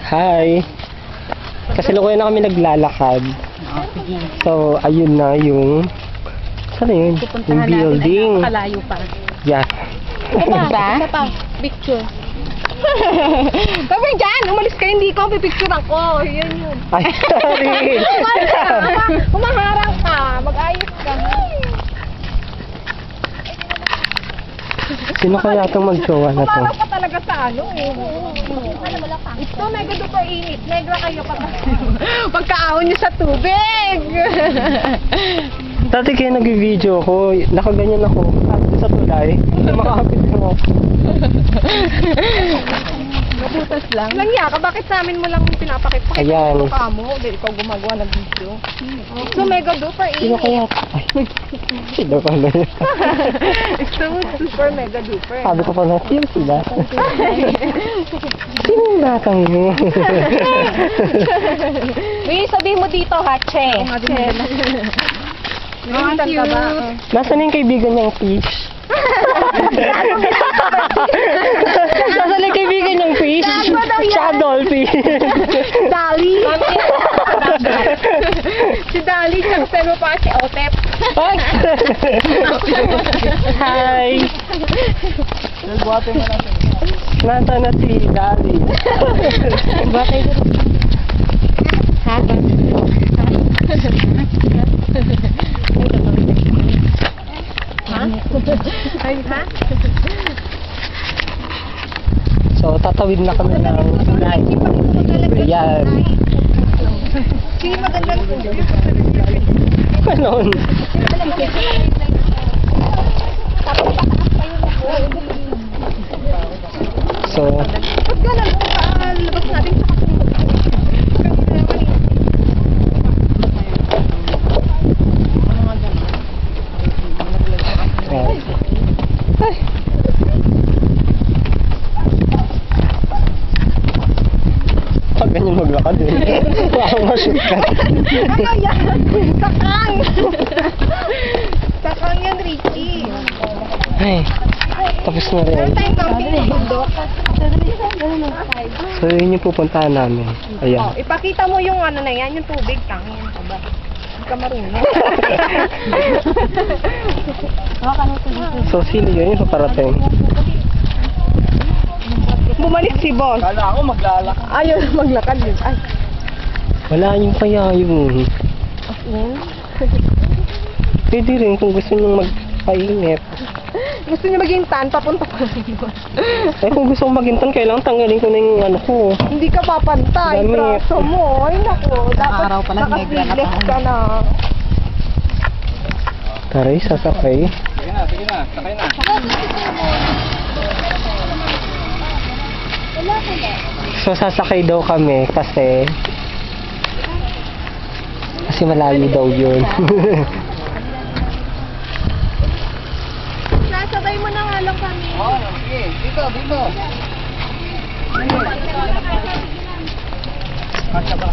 Hi! Kasi lukuyan na kami naglalakad. So, ayun na yung... Saan na yun? Yung building. Kalayo pa. Yeah. Isa pa. Picture. Sabi dyan, umalis kayo, hindi ko, pipicture ako. Yan yun. Ay, sorry! Humaharang ka, mag-ayos ka. Sino kaya itong mag-jowa na to? Humarang ka talaga sa ano eh. Ito, mega duper init. Negra kayo pagkaahon nyo sa tubig. Dati kayo nag-video ko, nakaganyan ako. Sa tulay, makakapit mo. Nabutas lang. Langya ka, bakit sa amin mo lang pinapakita? Ayan. Ito ka mo, dahil ikaw gumagawa ng video. So, mega duper init. Sino kaya? Ay, sino pa ba yun? Ito, super mega duper. Sabi ko pa na, sino sila? Sino yung batang yun? Uy, sabihin mo dito, ha, Che. Ang cute. Nasaan yung kaibigan niyang fish? Nasaan yung kaibigan niyang fish? Siya dolphin. Dali. Si Dali, tsaka mo pa si Otep. Hi! Nasaan na si Dali? Batay ko. Ha? Ay, ha? So, tatawid na kami ng line. Yan. Sige, magandang Ganon. So, ba't ganun? Labas natin sa pag ganyan maglakad eh. Wow, ma-shoot ka. ano yan? Sakang! Sakang yan, Ricky. Ay, tapos na rin. Meron tayong camping sa bundok. So, yun yung pupuntahan namin. Ayan. Oh, ipakita mo yung ano na yan, yung tubig. Tangin ka ba? Hindi ka marunong. So, sino yun yung paparating? Bumalik si boss. Kala ako maglalakad. Ayaw na maglakad yun. Ay. Wala yung kaya yun. Pwede rin kung gusto nyo magpainit. Gusto niyo maging tan, papunta pa rin. Eh kung gusto kong magintan, kailangan tanggalin ko na yung ano ko. Hindi ka papantay, Dami. braso mo. Ay nako, dapat Araw pala, naka-sleeveless ka na. Taray, sasakay. Sige na, sakay na. So sasakay daw kami kasi malayo daw yun. Sasabay mo na nga lang kami. Oh, sige. Dito, dito. Kasya ba?